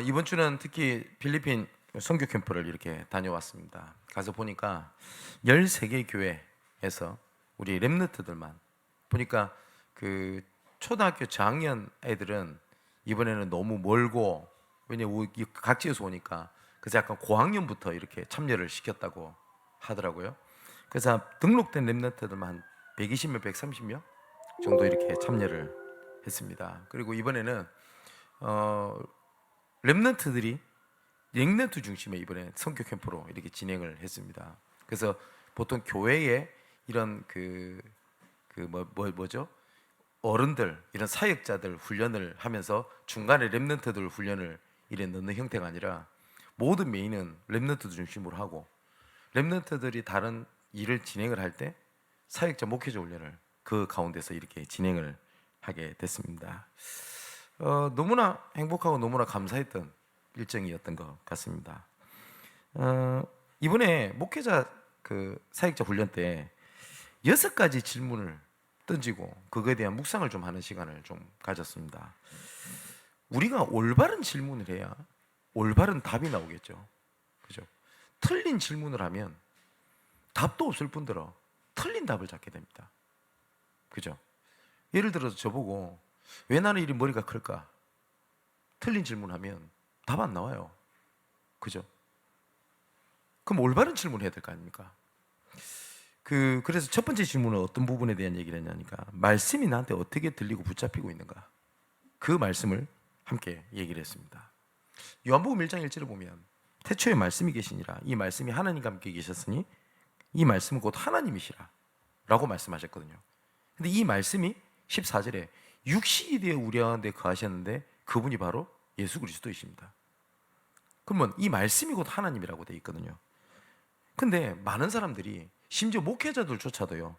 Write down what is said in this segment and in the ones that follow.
이번 주는 특히 필리핀 선교 캠프를 이렇게 다녀왔습니다. 가서 보니까 13개 교회에서 우리 렘너트들만 보니까 그 초등학교 저학년 애들은 이번에는 너무 멀고, 왜냐 각지에서 오니까 그래서 약간 고학년부터 이렇게 참여를 시켰다고 하더라고요. 그래서 등록된 렘너트들만 한 120명, 130명 정도 이렇게 참여를 했습니다. 그리고 이번에는 렘넌트들이 렘넌트 중심의 이번에 선교 캠프로 이렇게 진행을 했습니다. 그래서 보통 교회에 이런 뭐죠? 어른들, 이런 사역자들 훈련을 하면서 중간에 렘넌트들 훈련을 이래 넣는 형태가 아니라 모든 메인은 렘넌트 중심으로 하고, 렘넌트들이 다른 일을 진행을 할 때 사역자 목회자 훈련을 그 가운데서 이렇게 진행을 하게 됐습니다. 너무나 행복하고 너무나 감사했던 일정이었던 것 같습니다. 이번에 목회자 사역자 훈련 때 6가지 질문을 던지고 그거에 대한 묵상을 좀 하는 시간을 좀 가졌습니다. 우리가 올바른 질문을 해야 올바른 답이 나오겠죠. 그죠? 틀린 질문을 하면 답도 없을 뿐더러 틀린 답을 찾게 됩니다. 그죠? 예를 들어서 저보고 왜 나는 이리 머리가 클까? 틀린 질문하면 답 안 나와요. 그죠? 그럼 올바른 질문을 해야 될 거 아닙니까? 그래서 첫 번째 질문은 어떤 부분에 대한 얘기를 했냐니까, 말씀이 나한테 어떻게 들리고 붙잡히고 있는가? 그 말씀을 함께 얘기를 했습니다. 요한복음 1장 1절을 보면 태초에 말씀이 계시니라, 이 말씀이 하나님과 함께 계셨으니 이 말씀은 곧 하나님이시라 라고 말씀하셨거든요. 근데 이 말씀이 14절에 육신이 되어 우리 가운데 거하셨는데 그분이 바로 예수 그리스도이십니다. 그러면 이 말씀이 곧 하나님이라고 되어 있거든요. 근데 많은 사람들이, 심지어 목회자들조차도요,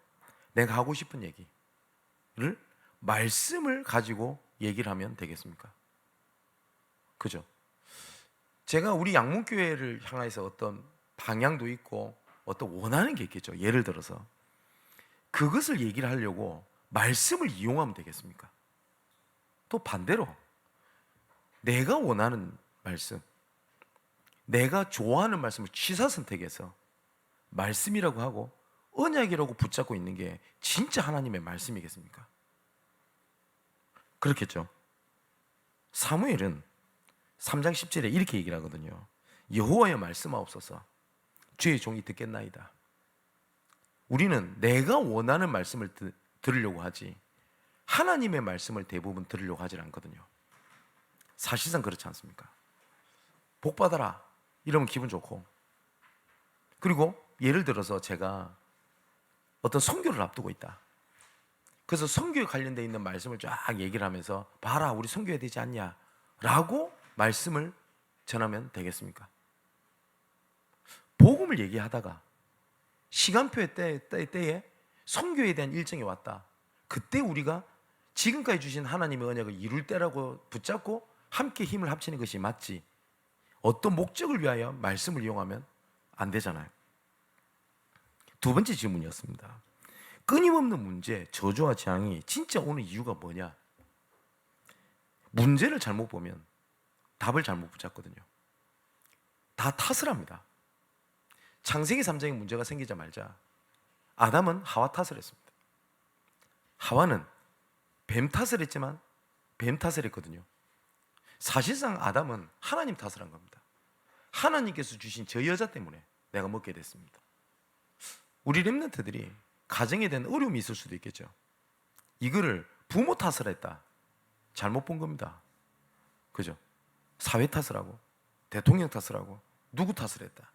내가 하고 싶은 얘기를 말씀을 가지고 얘기를 하면 되겠습니까? 그죠? 제가 우리 양문교회를 향해서 어떤 방향도 있고 어떤 원하는 게 있겠죠. 예를 들어서 그것을 얘기를 하려고 말씀을 이용하면 되겠습니까? 또 반대로 내가 원하는 말씀, 내가 좋아하는 말씀을 취사선택해서 말씀이라고 하고 언약이라고 붙잡고 있는 게 진짜 하나님의 말씀이겠습니까? 그렇겠죠. 사무엘은 3장 10절에 이렇게 얘기를 하거든요. 여호와여 말씀하옵소서, 주의 종이 듣겠나이다. 우리는 내가 원하는 말씀을 들으려고 하지 하나님의 말씀을 대부분 들으려고 하지 않거든요. 사실상 그렇지 않습니까? 복 받아라 이러면 기분 좋고, 그리고 예를 들어서 제가 어떤 선교를 앞두고 있다. 그래서 선교에 관련되어 있는 말씀을 쫙 얘기를 하면서 봐라 우리 선교해야 되지 않냐 라고 말씀을 전하면 되겠습니까? 복음을 얘기하다가 시간표의 때에 선교에 대한 일정이 왔다. 그때 우리가 지금까지 주신 하나님의 언약을 이룰 때라고 붙잡고 함께 힘을 합치는 것이 맞지, 어떤 목적을 위하여 말씀을 이용하면 안 되잖아요. 두 번째 질문이었습니다. 끊임없는 문제, 저주와 재앙이 진짜 오는 이유가 뭐냐? 문제를 잘못 보면 답을 잘못 붙잡거든요. 다 탓을 합니다. 창세기 3장에 문제가 생기자마자 아담은 하와 탓을 했습니다. 하와는 뱀 탓을 했지만 뱀 탓을 했거든요. 사실상 아담은 하나님 탓을 한 겁니다. 하나님께서 주신 저 여자 때문에 내가 먹게 됐습니다. 우리 렘넌트들이 가정에 대한 어려움이 있을 수도 있겠죠. 이거를 부모 탓을 했다, 잘못 본 겁니다. 그죠? 사회 탓을 하고 대통령 탓을 하고 누구 탓을 했다.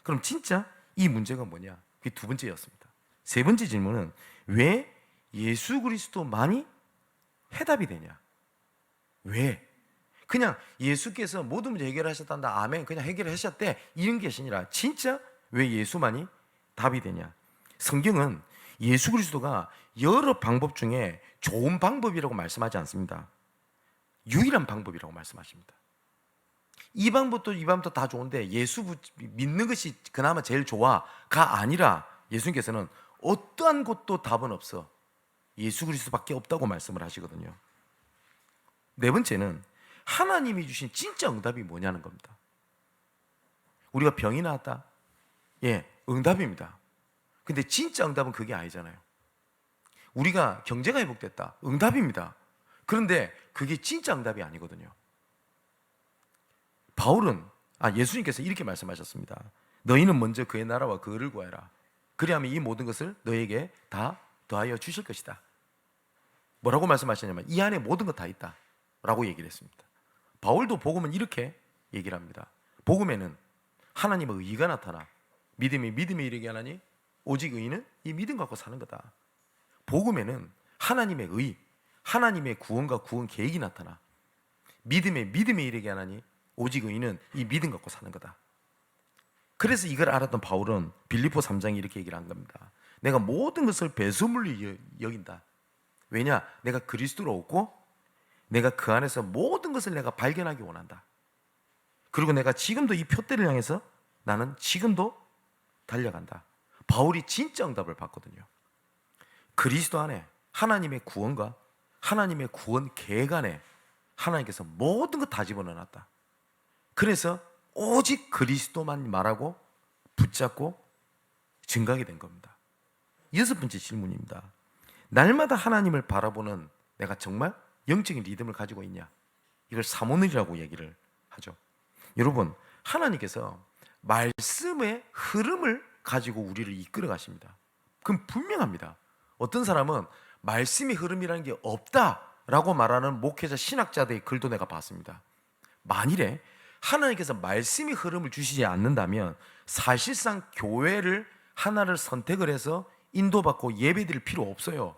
그럼 진짜 이 문제가 뭐냐? 그게 두 번째였습니다. 세 번째 질문은 왜 예수 그리스도만이 해답이 되냐? 왜? 그냥 예수께서 모든 문제 해결하셨단다, 아멘, 그냥 해결하셨대, 이런 것이 아니라 진짜 왜 예수만이 답이 되냐? 성경은 예수 그리스도가 여러 방법 중에 좋은 방법이라고 말씀하지 않습니다. 유일한 방법이라고 말씀하십니다. 이 방법도 이 방법도 다 좋은데 예수 믿는 것이 그나마 제일 좋아가 아니라 예수님께서는 어떠한 것도 답은 없어. 예수 그리스도밖에 없다고 말씀을 하시거든요. 네 번째는 하나님이 주신 진짜 응답이 뭐냐는 겁니다. 우리가 병이 나왔다? 예, 응답입니다. 근데 진짜 응답은 그게 아니잖아요. 우리가 경제가 회복됐다? 응답입니다. 그런데 그게 진짜 응답이 아니거든요. 예수님께서 이렇게 말씀하셨습니다. 너희는 먼저 그의 나라와 그를 구하라. 그리하면 이 모든 것을 너에게 다 더하여 주실 것이다. 뭐라고 말씀하셨냐면 이 안에 모든 것 다 있다 라고 얘기를 했습니다. 바울도 복음은 이렇게 얘기를 합니다. 복음에는 하나님의 의가 나타나 믿음이 믿음에 이르게 하나니 오직 의인은 이 믿음 갖고 사는 거다. 복음에는 하나님의 의, 하나님의 구원과 구원 계획이 나타나 믿음에 믿음에 이르게 하나니 오직 의인은 이 믿음 갖고 사는 거다. 그래서 이걸 알았던 바울은 빌립보 3장에 이렇게 얘기를 한 겁니다. 내가 모든 것을 배설물로 여긴다. 왜냐? 내가 그리스도로 얻고 내가 그 안에서 모든 것을 내가 발견하기 원한다. 그리고 내가 지금도 이 표대를 향해서 나는 지금도 달려간다. 바울이 진짜 응답을 받거든요. 그리스도 안에 하나님의 구원과 하나님의 구원 계획 안에 하나님께서 모든 것 다 집어넣어놨다. 그래서 오직 그리스도만 말하고 붙잡고 증가하게 된 겁니다. 여섯 번째 질문입니다. 날마다 하나님을 바라보는 내가 정말 영적인 리듬을 가지고 있냐? 이걸 사모늘이라고 얘기를 하죠. 여러분, 하나님께서 말씀의 흐름을 가지고 우리를 이끌어 가십니다. 그럼 분명합니다. 어떤 사람은 말씀의 흐름이라는 게 없다라고 말하는 목회자 신학자들의 글도 내가 봤습니다. 만일에 하나님께서 말씀의 흐름을 주시지 않는다면 사실상 교회를 하나를 선택을 해서 인도받고 예배드릴 필요 없어요.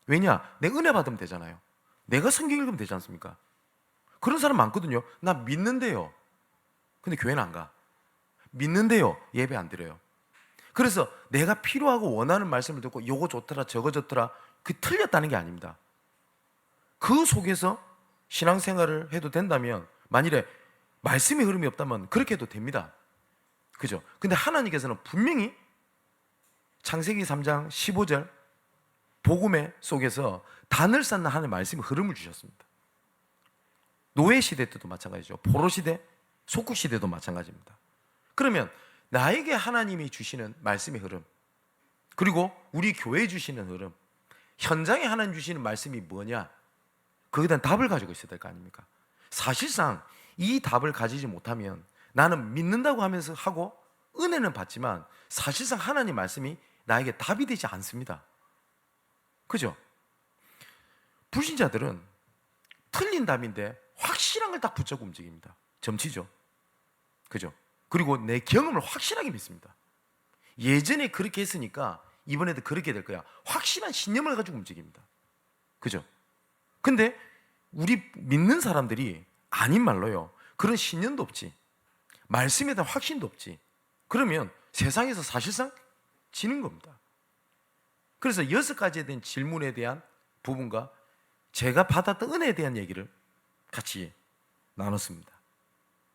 왜냐? 내 은혜 받으면 되잖아요. 내가 성경 읽으면 되지 않습니까? 그런 사람 많거든요. 나 믿는데요. 근데 교회는 안 가. 믿는데요. 예배 안 드려요. 그래서 내가 필요하고 원하는 말씀을 듣고 요거 좋더라 저거 좋더라 그 틀렸다는 게 아닙니다. 그 속에서 신앙생활을 해도 된다면 만일에 말씀의 흐름이 없다면 그렇게 해도 됩니다. 그죠? 근데 하나님께서는 분명히 창세기 3장 15절 복음의 속에서 단을 쌓는 하나님의 말씀의 흐름을 주셨습니다. 노예 시대 때도 마찬가지죠. 포로 시대, 속국 시대도 마찬가지입니다. 그러면 나에게 하나님이 주시는 말씀의 흐름, 그리고 우리 교회에 주시는 흐름, 현장에 하나님 주시는 말씀이 뭐냐? 거기에 대한 답을 가지고 있어야 될 거 아닙니까? 사실상 이 답을 가지지 못하면 나는 믿는다고 하면서 하고 은혜는 받지만 사실상 하나님 말씀이 나에게 답이 되지 않습니다. 그죠? 불신자들은 틀린 답인데 확실한 걸 딱 붙잡고 움직입니다. 점치죠. 그죠? 그리고 내 경험을 확실하게 믿습니다. 예전에 그렇게 했으니까 이번에도 그렇게 될 거야. 확실한 신념을 가지고 움직입니다. 그죠? 근데 우리 믿는 사람들이 아닌 말로요. 그런 신념도 없지. 말씀에 대한 확신도 없지. 그러면 세상에서 사실상 지는 겁니다. 그래서 6가지에 대한 질문에 대한 부분과 제가 받았던 은혜에 대한 얘기를 같이 나눴습니다.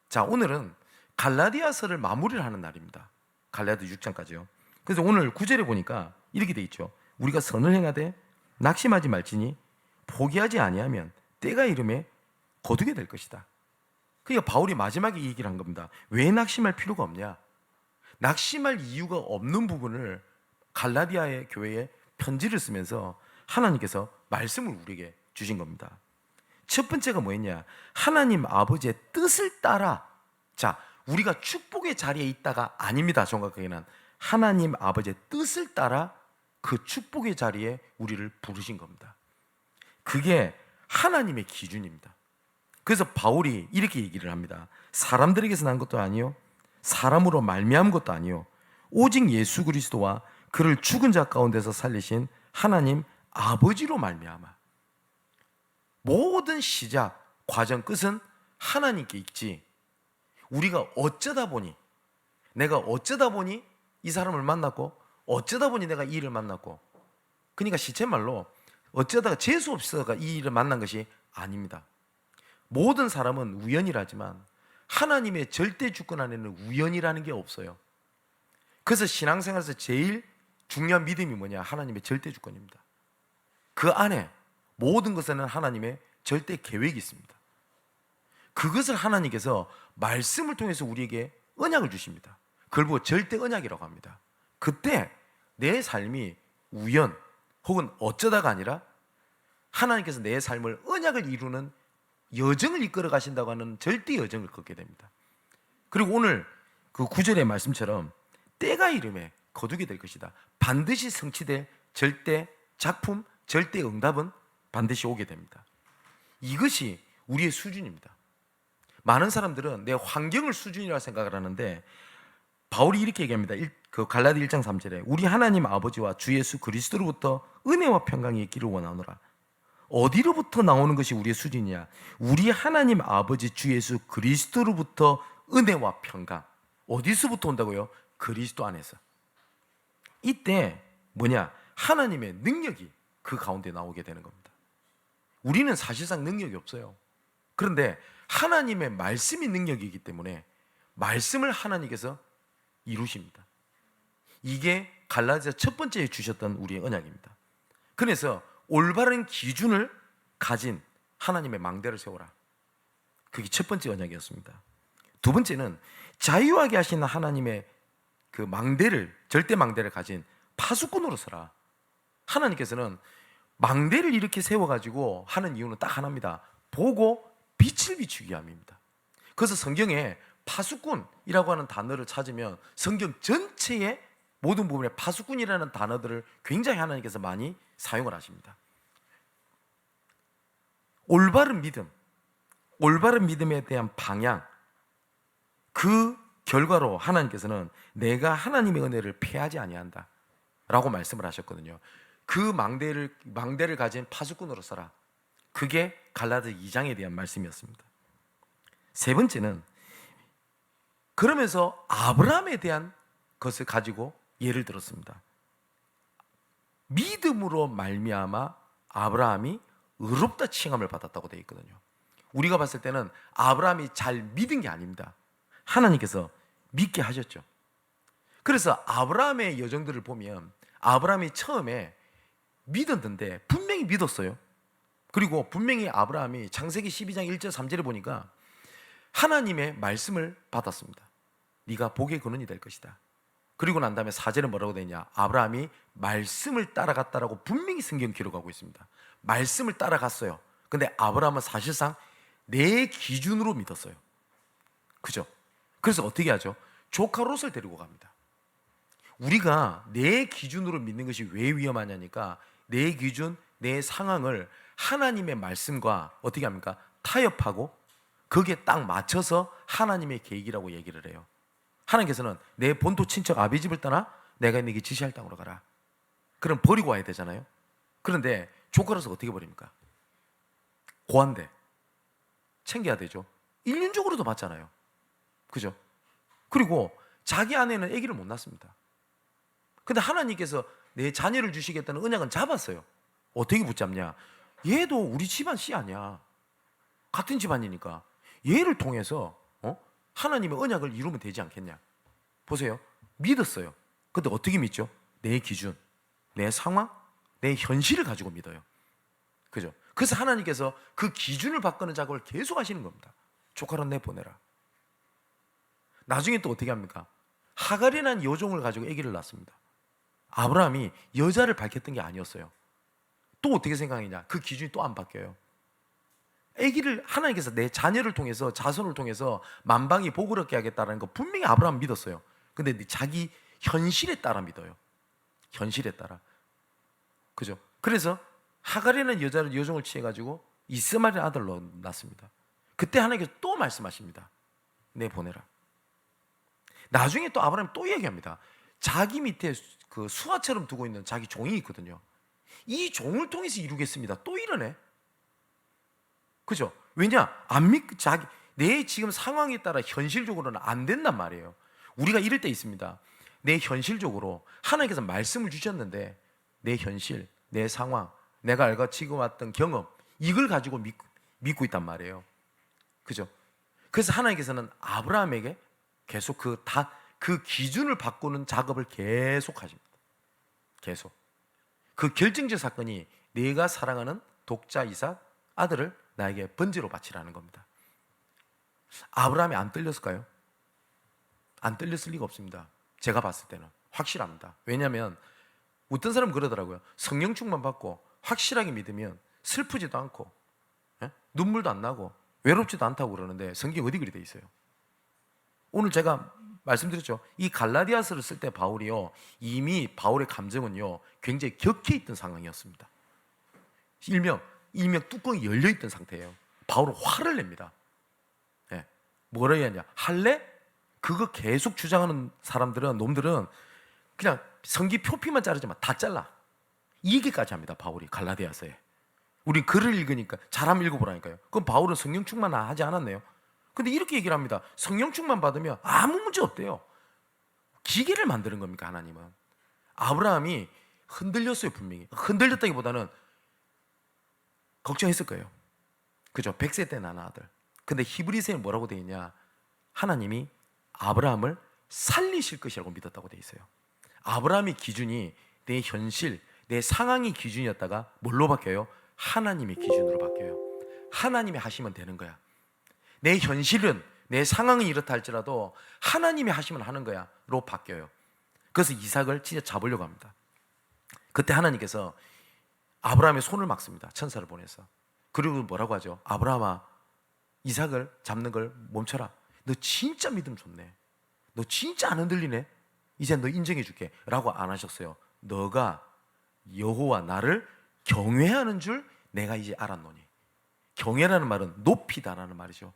자, 오늘은 갈라디아서를 마무리를 하는 날입니다. 갈라디아 6장까지요. 그래서 오늘 9절에 보니까 이렇게 돼 있죠. 우리가 선을 행하되 낙심하지 말지니 포기하지 아니하면 때가 이름에 거두게 될 것이다. 그러니까 바울이 마지막에 이 얘기를 한 겁니다. 왜 낙심할 필요가 없냐? 낙심할 이유가 없는 부분을 갈라디아의 교회에 편지를 쓰면서 하나님께서 말씀을 우리에게 주신 겁니다. 첫 번째가 뭐였냐? 하나님 아버지의 뜻을 따라. 자, 우리가 축복의 자리에 있다가 아닙니다. 정확하게는 하나님 아버지의 뜻을 따라 그 축복의 자리에 우리를 부르신 겁니다. 그게 하나님의 기준입니다. 그래서 바울이 이렇게 얘기를 합니다. 사람들에게서 난 것도 아니요, 사람으로 말미암은 것도 아니요, 오직 예수 그리스도와 그를 죽은 자 가운데서 살리신 하나님 아버지로 말미암아. 모든 시작, 과정, 끝은 하나님께 있지. 우리가 어쩌다 보니, 내가 어쩌다 보니 이 사람을 만났고 어쩌다 보니 내가 이 일을 만났고, 그러니까 시쳇말로 어쩌다가 재수 없어가 이 일을 만난 것이 아닙니다. 모든 사람은 우연이라지만 하나님의 절대 주권 안에는 우연이라는 게 없어요. 그래서 신앙생활에서 제일 중요한 믿음이 뭐냐? 하나님의 절대 주권입니다. 그 안에 모든 것에는 하나님의 절대 계획이 있습니다. 그것을 하나님께서 말씀을 통해서 우리에게 언약을 주십니다. 그걸 보고 절대 언약이라고 합니다. 그때 내 삶이 우연 혹은 어쩌다가 아니라 하나님께서 내 삶을 언약을 이루는 여정을 이끌어 가신다고 하는 절대 여정을 걷게 됩니다. 그리고 오늘 그 9절의 말씀처럼 때가 이름에 거두게 될 것이다. 반드시 성취될 절대 작품, 절대 응답은 반드시 오게 됩니다. 이것이 우리의 수준입니다. 많은 사람들은 내 환경을 수준이라고 생각을 하는데 바울이 이렇게 얘기합니다. 그 갈라디 1장 3절에 우리 하나님 아버지와 주 예수 그리스도로부터 은혜와 평강이 있기를 원하노라. 어디로부터 나오는 것이 우리의 수준이냐? 우리 하나님 아버지 주 예수 그리스도로부터 은혜와 평강. 어디서부터 온다고요? 그리스도 안에서. 이때 뭐냐? 하나님의 능력이 그 가운데 나오게 되는 겁니다. 우리는 사실상 능력이 없어요. 그런데 하나님의 말씀이 능력이기 때문에 말씀을 하나님께서 이루십니다. 이게 갈라디아 첫 번째에 주셨던 우리의 언약입니다. 그래서 올바른 기준을 가진 하나님의 망대를 세워라. 그게 첫 번째 언약이었습니다. 두 번째는 자유하게 하시는 하나님의 그 망대를, 절대 망대를 가진 파수꾼으로 서라. 하나님께서는 망대를 이렇게 세워가지고 하는 이유는 딱 하나입니다. 보고 빛을 비추기 위함입니다. 그래서 성경에 파수꾼이라고 하는 단어를 찾으면 성경 전체의 모든 부분에 파수꾼이라는 단어들을 굉장히 하나님께서 많이 사용을 하십니다. 올바른 믿음, 올바른 믿음에 대한 방향, 그 결과로 하나님께서는 내가 하나님의 은혜를 패하지 아니한다 라고 말씀을 하셨거든요. 그 망대를 가진 파수꾼으로 서라. 그게 갈라디아 2장에 대한 말씀이었습니다. 세 번째는 그러면서 아브라함에 대한 것을 가지고 예를 들었습니다. 믿음으로 말미암아 아브라함이 의롭다 칭함을 받았다고 되어 있거든요. 우리가 봤을 때는 아브라함이 잘 믿은 게 아닙니다. 하나님께서 믿게 하셨죠. 그래서 아브라함의 여정들을 보면 아브라함이 처음에 믿었는데 분명히 믿었어요. 그리고 분명히 아브라함이 창세기 12장 1절 3절에 보니까 하나님의 말씀을 받았습니다. 네가 복의 근원이 될 것이다. 그리고 난 다음에 4절에 뭐라고 되냐? 아브라함이 말씀을 따라갔다라고 분명히 성경 기록하고 있습니다. 말씀을 따라갔어요. 근데 아브라함은 사실상 내 기준으로 믿었어요. 그죠? 그래서 어떻게 하죠? 조카 롯을 데리고 갑니다. 우리가 내 기준으로 믿는 것이 왜 위험하냐니까 내 기준, 내 상황을 하나님의 말씀과 어떻게 합니까? 타협하고 거기에 딱 맞춰서 하나님의 계획이라고 얘기를 해요. 하나님께서는 내 본토 친척 아비 집을 떠나 내가 네게 지시할 땅으로 가라. 그럼 버리고 와야 되잖아요. 그런데 조카로서 어떻게 버립니까? 고한데 챙겨야 되죠. 인륜적으로도 맞잖아요. 그죠? 그리고 자기 아내는 아기를 못 낳습니다. 근데 하나님께서 내 자녀를 주시겠다는 언약은 잡았어요. 어떻게 붙잡냐? 얘도 우리 집안 씨 아니야. 같은 집안이니까 얘를 통해서 하나님의 언약을 이루면 되지 않겠냐? 보세요. 믿었어요. 근데 어떻게 믿죠? 내 기준, 내 상황, 내 현실을 가지고 믿어요. 그죠? 그래서 하나님께서 그 기준을 바꾸는 작업을 계속 하시는 겁니다. 조카로 내보내라. 나중에 또 어떻게 합니까? 하갈이라는 여종을 가지고 아기를 낳습니다. 아브라함이 여자를 밝혔던 게 아니었어요. 또 어떻게 생각했냐? 그 기준이 또 안 바뀌어요. 아기를 하나님께서 내 자녀를 통해서 자손을 통해서 만방이 복을 얻게 하겠다는 거 분명히 아브라함 믿었어요. 근데 자기 현실에 따라 믿어요. 현실에 따라. 그죠? 그래서 하갈이라는 여종을 취해가지고 이스마엘 아들로 낳습니다. 그때 하나님께서 또 말씀하십니다. 내보내라. 나중에 또 아브라함이 또 얘기합니다. 자기 밑에 그 수하처럼 두고 있는 자기 종이 있거든요. 이 종을 통해서 이루겠습니다. 또 이러네. 그죠? 왜냐? 안 믿고 내 지금 상황에 따라 현실적으로는 안 된단 말이에요. 우리가 이럴 때 있습니다. 내 현실적으로 하나님께서 말씀을 주셨는데 내 현실, 내 상황, 내가 알고 지금 왔던 경험 이걸 가지고 믿고 있단 말이에요. 그죠? 그래서 하나님께서는 아브라함에게 계속 그 기준을 바꾸는 작업을 계속 하십니다. 계속. 그 결정적 사건이 내가 사랑하는 독자 이삭 아들을 나에게 번제로 바치라는 겁니다. 아브라함이 안 떨렸을까요? 안 떨렸을 리가 없습니다. 제가 봤을 때는 확실합니다. 왜냐하면 어떤 사람은 그러더라고요. 성령 충만 받고 확실하게 믿으면 슬프지도 않고 눈물도 안 나고 외롭지도 않다고 그러는데 성경이 어디 그리 돼 있어요? 오늘 제가 말씀드렸죠. 이 갈라디아서를 쓸 때 바울이요, 이미 바울의 감정은요 굉장히 격해 있던 상황이었습니다. 일명 뚜껑이 열려 있던 상태예요. 바울은 화를 냅니다. 뭐라 해야 하냐? 할래? 그거 계속 주장하는 사람들은, 놈들은 그냥 성기 표피만 자르지 마, 다 잘라. 이 얘기까지 합니다. 바울이 갈라디아서에. 우리 글을 읽으니까 잘하면 읽어보라니까요. 그럼 바울은 성령 충만 하지 않았네요. 근데 이렇게 얘기를 합니다. 성령 충만 받으면 아무 문제 없대요. 기계를 만드는 겁니까, 하나님은? 아브라함이 흔들렸어요, 분명히. 흔들렸다기보다는 걱정했을 거예요. 그죠? 100세 때 난 아들. 근데 히브리서에는 뭐라고 되어 있냐? 하나님이 아브라함을 살리실 것이라고 믿었다고 되어 있어요. 아브라함의 기준이 내 현실, 내 상황이 기준이었다가 뭘로 바뀌어요? 하나님의 기준으로 바뀌어요. 하나님이 하시면 되는 거야. 내 현실은, 내 상황이 이렇다 할지라도 하나님이 하시면 하는 거야 로 바뀌어요. 그래서 이삭을 진짜 잡으려고 합니다. 그때 하나님께서 아브라함의 손을 막습니다. 천사를 보내서. 그리고 뭐라고 하죠? 아브라함아, 이삭을 잡는 걸 멈춰라. 너 진짜 믿음 좋네. 너 진짜 안 흔들리네. 이제 너 인정해 줄게 라고 안 하셨어요. 너가 여호와 나를 경외하는 줄 내가 이제 알았노니. 경외라는 말은 높이다라는 말이죠.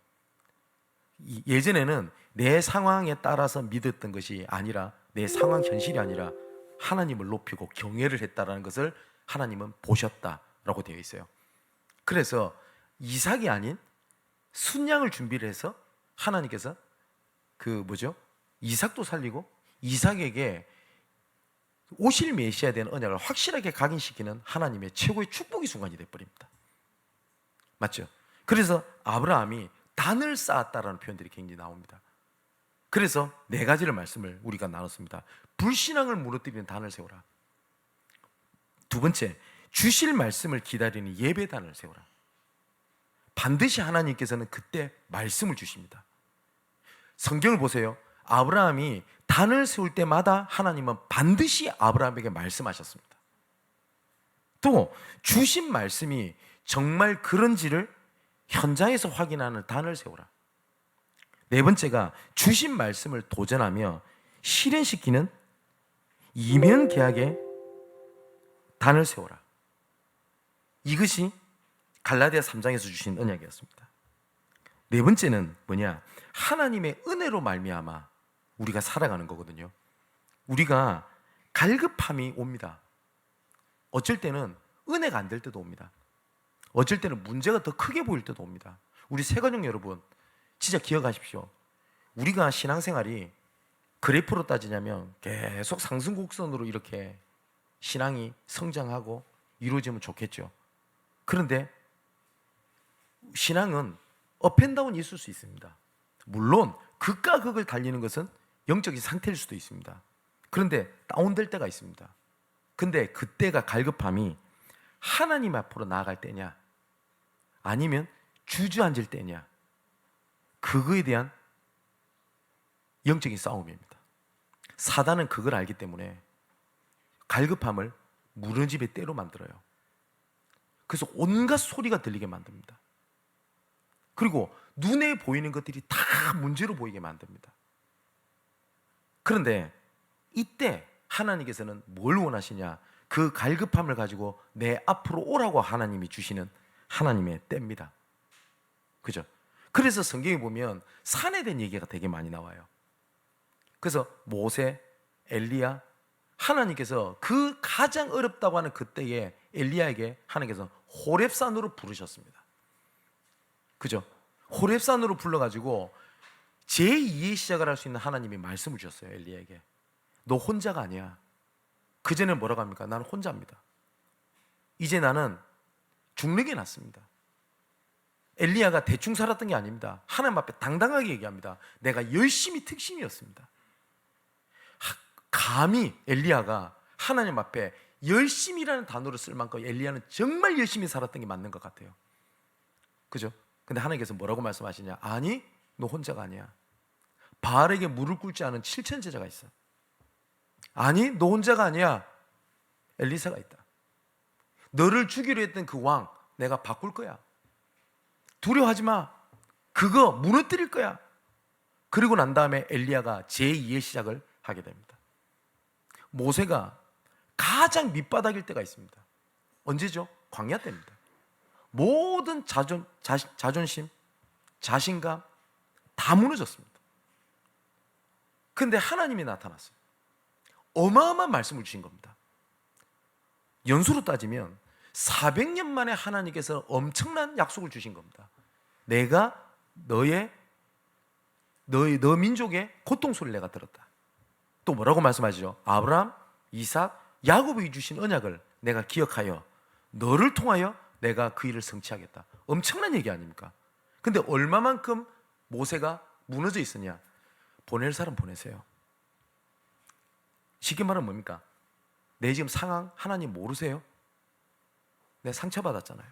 예전에는 내 상황에 따라서 믿었던 것이 아니라, 내 상황 현실이 아니라 하나님을 높이고 경외를 했다라는 것을 하나님은 보셨다라고 되어 있어요. 그래서 이삭이 아닌 순양을 준비를 해서 하나님께서 이삭도 살리고 이삭에게 오실 메시아에 대한 언약을 확실하게 각인시키는 하나님의 최고의 축복의 순간이 되어버립니다. 맞죠? 그래서 아브라함이 단을 쌓았다라는 표현들이 굉장히 나옵니다. 그래서 네 가지를 말씀을 우리가 나눴습니다. 불신앙을 무너뜨리는 단을 세우라. 두 번째, 주실 말씀을 기다리는 예배단을 세우라. 반드시 하나님께서는 그때 말씀을 주십니다. 성경을 보세요. 아브라함이 단을 세울 때마다 하나님은 반드시 아브라함에게 말씀하셨습니다. 또 주신 말씀이 정말 그런지를 현장에서 확인하는 단을 세우라. 네 번째가 주신 말씀을 도전하며 실현시키는 이면 계약의 단을 세우라. 이것이 갈라디아 3장에서 주신 언약이었습니다. 네 번째는 뭐냐? 하나님의 은혜로 말미암아 우리가 살아가는 거거든요. 우리가 갈급함이 옵니다. 어쩔 때는 은혜가 안 될 때도 옵니다. 어쩔 때는 문제가 더 크게 보일 때도 옵니다. 우리 새가족 여러분, 진짜 기억하십시오. 우리가 신앙생활이 그래프로 따지냐면 계속 상승 곡선으로 이렇게 신앙이 성장하고 이루어지면 좋겠죠. 그런데 신앙은 업앤다운이 있을 수 있습니다. 물론 극과 극을 달리는 것은 영적인 상태일 수도 있습니다. 그런데 다운될 때가 있습니다. 근데 그때가 갈급함이 하나님 앞으로 나아갈 때냐, 아니면 주저앉을 때냐, 그거에 대한 영적인 싸움입니다. 사단은 그걸 알기 때문에 갈급함을 무너집의 때로 만들어요. 그래서 온갖 소리가 들리게 만듭니다. 그리고 눈에 보이는 것들이 다 문제로 보이게 만듭니다. 그런데 이때 하나님께서는 뭘 원하시냐? 그 갈급함을 가지고 내 앞으로 오라고 하나님이 주시는 하나님의 때입니다. 그죠? 그래서 성경에 보면 산에 대한 얘기가 되게 많이 나와요. 그래서 모세, 엘리야, 하나님께서 그 가장 어렵다고 하는 그때에 엘리야에게 하나님께서 호렙산으로 부르셨습니다. 그죠? 호렙산으로 불러가지고 제2의 시작을 할 수 있는 하나님이 말씀을 주셨어요. 엘리야에게. 너 혼자가 아니야. 그전에 뭐라고 합니까? 나는 혼자입니다. 이제 나는 죽는 게 낫습니다. 엘리야가 대충 살았던 게 아닙니다. 하나님 앞에 당당하게 얘기합니다. 내가 열심히 특심이었습니다. 감히 엘리야가 하나님 앞에 열심이라는 단어를 쓸 만큼 엘리야는 정말 열심히 살았던 게 맞는 것 같아요. 그죠? 근데 하나님께서 뭐라고 말씀하시냐? 아니, 너 혼자가 아니야. 바알에게 물을 꿇지 않은 7천 제자가 있어. 아니, 너 혼자가 아니야. 엘리사가 있다. 너를 죽이려 했던 그 왕 내가 바꿀 거야. 두려워하지 마. 그거 무너뜨릴 거야. 그리고 난 다음에 엘리야가 제2의 시작을 하게 됩니다. 모세가 가장 밑바닥일 때가 있습니다. 언제죠? 광야 때입니다. 모든 자존심, 자신감 다 무너졌습니다. 근데 하나님이 나타났어요. 어마어마한 말씀을 주신 겁니다. 연수로 따지면 400년 만에 하나님께서 엄청난 약속을 주신 겁니다. 내가 너 민족의 고통 소리를 내가 들었다. 또 뭐라고 말씀하시죠? 아브라함, 이삭, 야곱이 주신 언약을 내가 기억하여 너를 통하여 내가 그 일을 성취하겠다. 엄청난 얘기 아닙니까? 근데 얼마만큼 모세가 무너져 있었냐? 보낼 사람 보내세요. 쉽게 말하면 뭡니까? 내 지금 상황 하나님 모르세요? 내 상처받았잖아요.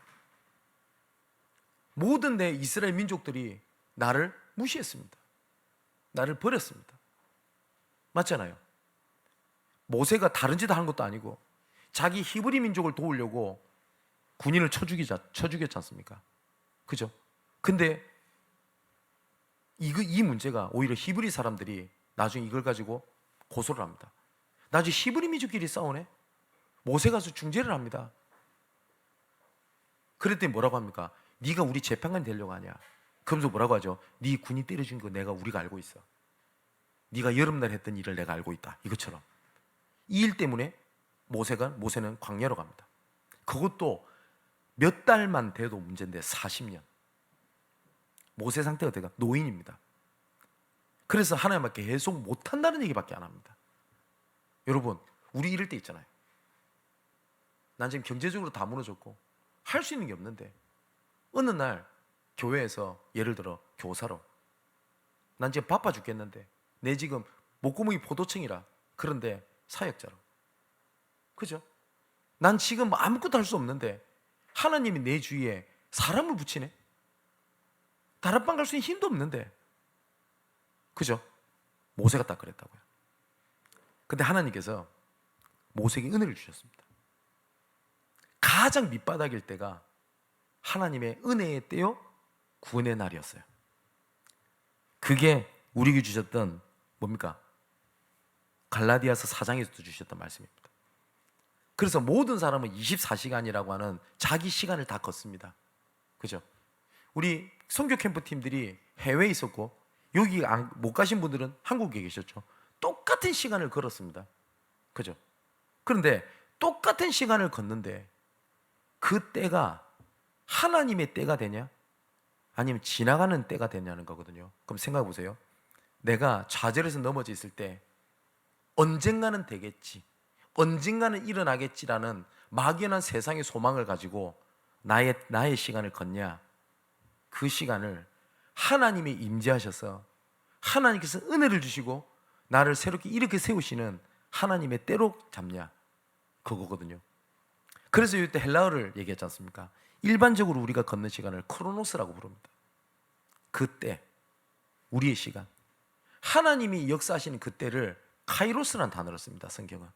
모든 내 이스라엘 민족들이 나를 무시했습니다. 나를 버렸습니다. 맞잖아요. 모세가 다른 짓 하는 것도 아니고 자기 히브리 민족을 도우려고 군인을 쳐죽였지 않습니까? 그죠? 근데 이 문제가 오히려 히브리 사람들이 나중에 이걸 가지고 고소를 합니다. 나중에 히브리 민족끼리 싸우네? 모세가 가서 중재를 합니다. 그랬더니 뭐라고 합니까? 네가 우리 재판관이 되려고 하냐? 그러면서 뭐라고 하죠? 네 군인 때려준 거 우리가 알고 있어. 네가 여름날 했던 일을 내가 알고 있다. 이것처럼. 이 일 때문에 모세는 광야로 갑니다. 그것도 몇 달만 돼도 문제인데 40년. 모세 상태가 어때가? 노인입니다. 그래서 하나님 앞에 계속 못한다는 얘기밖에 안 합니다. 여러분, 우리 이럴 때 있잖아요. 난 지금 경제적으로 다 무너졌고 할 수 있는 게 없는데 어느 날 교회에서 예를 들어 교사로 난 지금 바빠 죽겠는데 내 지금 목구멍이 포도청이라 그런데 사역자로. 그죠? 난 지금 아무것도 할 수 없는데 하나님이 내 주위에 사람을 붙이네. 다락방 갈 수 있는 힘도 없는데. 그죠? 모세가 딱 그랬다고요. 근데 하나님께서 모세에게 은혜를 주셨습니다. 가장 밑바닥일 때가 하나님의 은혜의 때요 구원의 날이었어요. 그게 우리에게 주셨던 뭡니까? 갈라디아서 4장에서도 주셨던 말씀입니다. 그래서 모든 사람은 24시간이라고 하는 자기 시간을 다 걷습니다. 그죠? 우리 선교 캠프 팀들이 해외에 있었고 여기 못 가신 분들은 한국에 계셨죠. 똑같은 시간을 걸었습니다. 그죠? 그런데 똑같은 시간을 걷는데 그 때가 하나님의 때가 되냐? 아니면 지나가는 때가 되냐는 거거든요. 그럼 생각해 보세요. 내가 좌절해서 넘어져 있을 때 언젠가는 되겠지, 언젠가는 일어나겠지라는 막연한 세상의 소망을 가지고 나의 시간을 걷냐? 그 시간을 하나님이 임재하셔서 하나님께서 은혜를 주시고 나를 새롭게 이렇게 세우시는 하나님의 때로 잡냐? 그거거든요. 그래서 이때 헬라어를 얘기했지 않습니까? 일반적으로 우리가 걷는 시간을 크로노스라고 부릅니다. 그때, 우리의 시간. 하나님이 역사하시는 그때를 카이로스라는 단어를 씁니다, 성경은.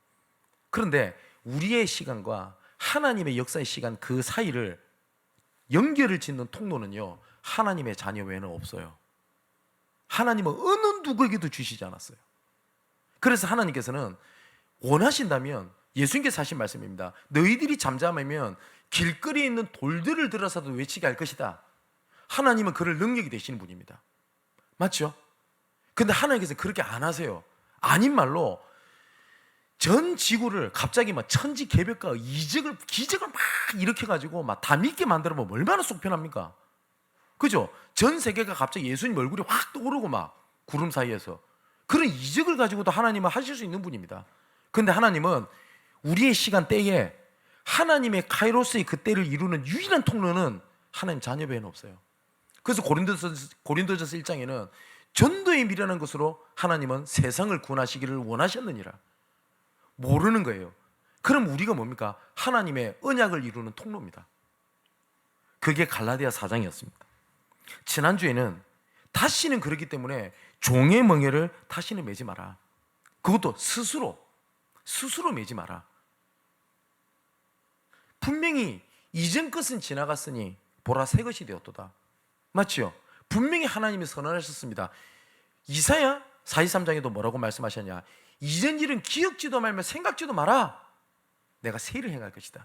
그런데 우리의 시간과 하나님의 역사의 시간 그 사이를 연결을 짓는 통로는요, 하나님의 자녀 외에는 없어요. 하나님은 어느 누구에게도 주시지 않았어요. 그래서 하나님께서는 원하신다면 예수님께서 하신 말씀입니다. 너희들이 잠잠하면 길거리에 있는 돌들을 들어서도 외치게 할 것이다. 하나님은 그럴 능력이 되시는 분입니다. 맞죠? 근데 하나님께서 그렇게 안 하세요. 아닌 말로 전 지구를 갑자기 막 천지개벽과 기적을 막 일으켜가지고 막 다 믿게 만들면 얼마나 속 편합니까? 그죠? 전 세계가 갑자기 예수님 얼굴이 확 떠오르고 막 구름 사이에서 그런 이적을 가지고도 하나님은 하실 수 있는 분입니다. 근데 하나님은 우리의 시간 때에 하나님의 카이로스의 그 때를 이루는 유일한 통로는 하나님 자녀 외에는 없어요. 그래서 고린도전서 1장에는 전도에 미련한 것으로 하나님은 세상을 구원하시기를 원하셨느니라. 모르는 거예요. 그럼 우리가 뭡니까? 하나님의 언약을 이루는 통로입니다. 그게 갈라디아 4장이었습니다. 지난주에는 다시는 그렇기 때문에 종의 멍에를 다시는 매지 마라. 그것도 스스로 매지 마라. 분명히 이전 것은 지나갔으니 보라 새 것이 되었도다. 맞죠? 분명히 하나님이 선언하셨습니다. 이사야 43장에도 뭐라고 말씀하셨냐? 이전 일은 기억지도 말며 생각지도 마라. 내가 새 일을 행할 것이다.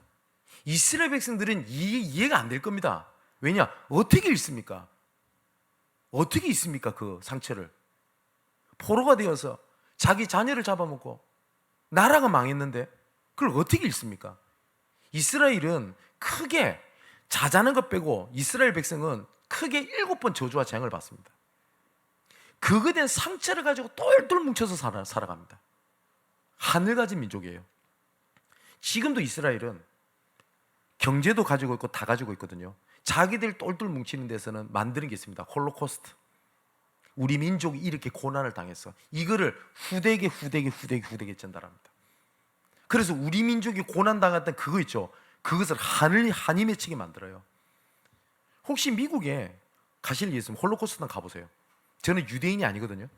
이스라엘 백성들은 이해가 안 될 겁니다. 왜냐? 어떻게 읽습니까? 어떻게 있습니까? 그 상처를 포로가 되어서 자기 자녀를 잡아먹고 나라가 망했는데 그걸 어떻게 읽습니까? 이스라엘은 크게 자자는 것 빼고 이스라엘 백성은 크게 7번 저주와 재앙을 받습니다. 그거에 대한 상처를 가지고 똘똘 뭉쳐서 살아갑니다. 하늘 가진 민족이에요. 지금도 이스라엘은 경제도 가지고 있고 다 가지고 있거든요. 자기들 똘똘 뭉치는 데서는 만드는 게 있습니다. 홀로코스트. 우리 민족이 이렇게 고난을 당했어. 이거를 후대에게 전달합니다. 그래서 우리 민족이 고난당했던 그거 있죠. 그것을 한이 맺히게 만들어요. 혹시 미국에 가실 일 있으면 홀로코스트는 가보세요. 저는 유대인이 아니거든요.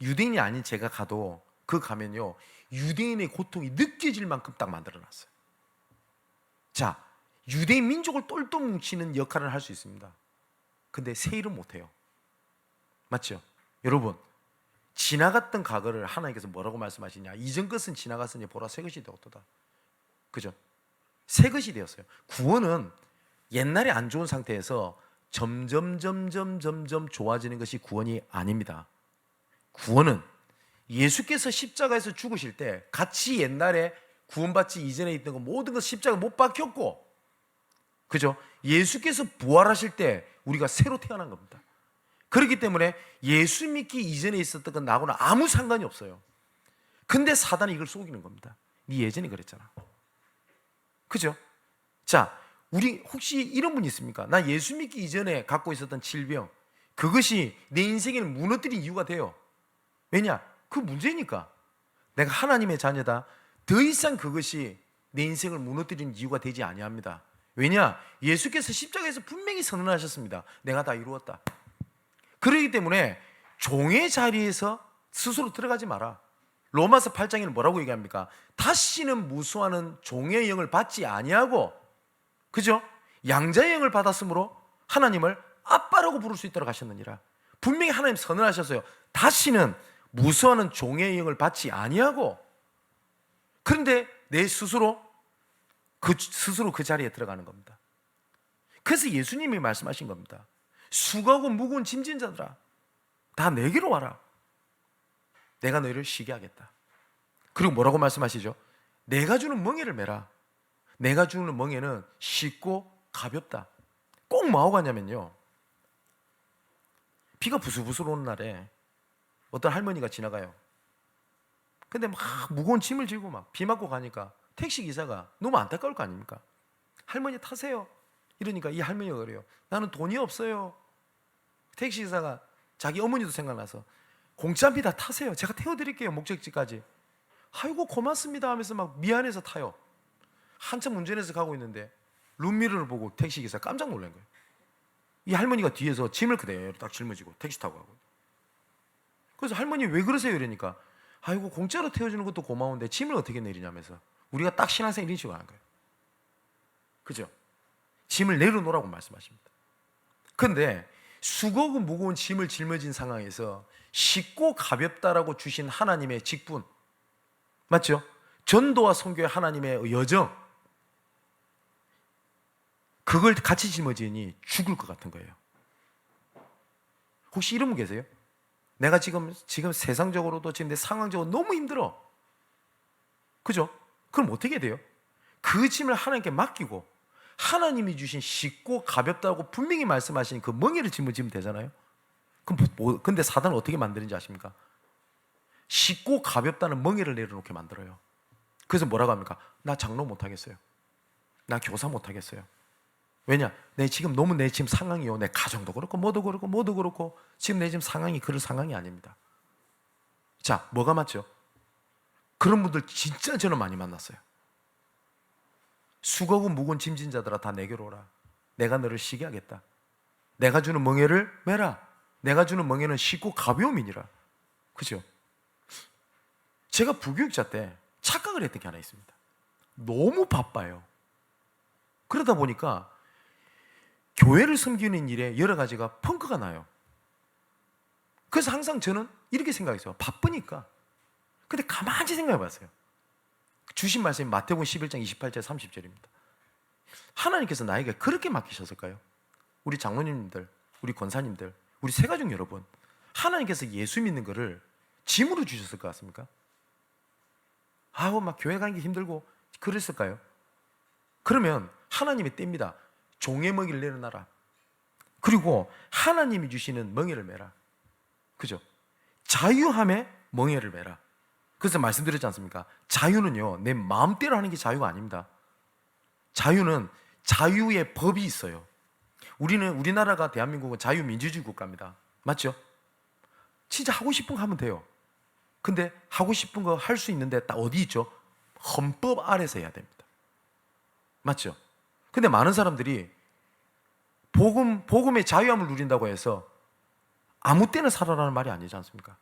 유대인이 아닌 제가 가도 그 가면요, 유대인의 고통이 느껴질 만큼 딱 만들어놨어요. 자, 유대인 민족을 똘똘 뭉치는 역할을 할 수 있습니다. 근데 새 일은 못해요. 맞죠? 여러분, 지나갔던 과거를 하나님께서 뭐라고 말씀하시냐? 이전 것은 지나갔으니 보라 새 것이 되었도다. 그죠? 새 것이 되었어요. 구원은 옛날에 안 좋은 상태에서 점점 좋아지는 것이 구원이 아닙니다. 구원은 예수께서 십자가에서 죽으실 때 같이 옛날에 구원받지 이전에 있던 거 모든 것 십자가 못 박혔고, 그죠? 예수께서 부활하실 때 우리가 새로 태어난 겁니다. 그렇기 때문에 예수 믿기 이전에 있었던 건 나하고는 아무 상관이 없어요. 근데 사단이 이걸 속이는 겁니다. 네 예전에 그랬잖아. 그죠? 자, 우리 혹시 이런 분 있습니까? 나 예수 믿기 이전에 갖고 있었던 질병, 그것이 내 인생을 무너뜨린 이유가 돼요. 왜냐? 그 문제니까. 내가 하나님의 자녀다. 더 이상 그것이 내 인생을 무너뜨리는 이유가 되지 아니합니다. 왜냐? 예수께서 십자가에서 분명히 선언하셨습니다. 내가 다 이루었다. 그렇기 때문에 종의 자리에서 스스로 들어가지 마라. 로마서 8장에는 뭐라고 얘기합니까? 다시는 무수하는 종의 영을 받지 아니하고, 그죠? 양자의 영을 받았으므로 하나님을 아빠라고 부를 수 있도록 하셨느니라. 분명히 하나님 선언하셨어요. 다시는 무수하는 종의 영을 받지 아니하고. 그런데 내 스스로 그 자리에 들어가는 겁니다. 그래서 예수님이 말씀하신 겁니다. 수고하고 무거운 짐진 자들아, 다 내게로 와라. 내가 너희를 쉬게 하겠다. 그리고 뭐라고 말씀하시죠? 내가 주는 멍에를 메라. 내가 주는 멍에는 쉽고 가볍다. 꼭 뭐하고 가냐면요, 비가 부슬부슬 오는 날에 어떤 할머니가 지나가요. 근데 막 무거운 짐을 지고 막 비 맞고 가니까 택시기사가 너무 안타까울 거 아닙니까? 할머니 타세요. 이러니까 이 할머니가 그래요. 나는 돈이 없어요. 택시기사가 자기 어머니도 생각나서 공짜비 다 타세요. 제가 태워드릴게요. 목적지까지. 아이고 고맙습니다 하면서 막 미안해서 타요. 한참 운전해서 가고 있는데 룸미러를 보고 택시기사 깜짝 놀란 거예요. 이 할머니가 뒤에서 짐을 그대로 딱 짊어지고 택시 타고 가고. 그래서 할머니 왜 그러세요? 이러니까 아이고 공짜로 태워주는 것도 고마운데 짐을 어떻게 내리냐면서 우리가 딱 신앙생 이런 식으로 하는 거예요. 그죠? 짐을 내려놓으라고 말씀하십니다. 그런데 수고하고 무거운 짐을 짊어진 상황에서 쉽고 가볍다라고 주신 하나님의 직분, 맞죠? 전도와 선교의 하나님의 여정, 그걸 같이 짊어지니 죽을 것 같은 거예요. 혹시 이런 분 계세요? 내가 지금 세상적으로도 지금 내 상황적으로 너무 힘들어. 그죠? 그럼 어떻게 돼요? 그 짐을 하나님께 맡기고 하나님이 주신 쉽고 가볍다고 분명히 말씀하신 그 멍에를 짊어지면 되잖아요. 그럼 근데 사단은 어떻게 만드는지 아십니까? 쉽고 가볍다는 멍에를 내려놓게 만들어요. 그래서 뭐라고 합니까? 나 장로 못 하겠어요. 나 교사 못 하겠어요. 왜냐? 내 지금 너무 내 지금 상황이요. 내 가정도 그렇고 뭐도 그렇고 지금 내 지금 상황이 그럴 상황이 아닙니다. 자, 뭐가 맞죠? 그런 분들 진짜 저는 많이 만났어요. 수고하고 무거운 짐진 자들아 다 내게로 오라. 내가 너를 쉬게 하겠다. 내가 주는 멍에를 메라. 내가 주는 멍에는 쉽고 가벼움이니라. 그죠? 제가 부교육자 때 착각을 했던 게 하나 있습니다. 너무 바빠요. 그러다 보니까 교회를 섬기는 일에 여러 가지가 펑크가 나요. 그래서 항상 저는 이렇게 생각했어요. 바쁘니까. 근데 가만히 생각해 봤어요. 주신 말씀이 마태복음 11장 28절 30절입니다. 하나님께서 나에게 그렇게 맡기셨을까요? 우리 장로님들, 우리 권사님들, 우리 새가족 여러분, 하나님께서 예수 믿는 거를 짐으로 주셨을 것 같습니까? 아우 막 교회 가는 게 힘들고 그랬을까요? 그러면 하나님의 때입니다. 종의 먹이를 내려놔라. 그리고 하나님이 주시는 멍에를 매라. 그죠? 자유함에 멍에를 매라. 그래서 말씀드렸지 않습니까? 자유는요, 내 마음대로 하는 게 자유가 아닙니다. 자유는 자유의 법이 있어요. 우리나라가 대한민국은 자유민주주의 국가입니다. 맞죠? 진짜 하고 싶은 거 하면 돼요. 근데 하고 싶은 거 할 수 있는데 딱 어디 있죠? 헌법 아래서 해야 됩니다. 맞죠? 근데 많은 사람들이 복음의 자유함을 누린다고 해서 아무 때나 살아라는 말이 아니지 않습니까?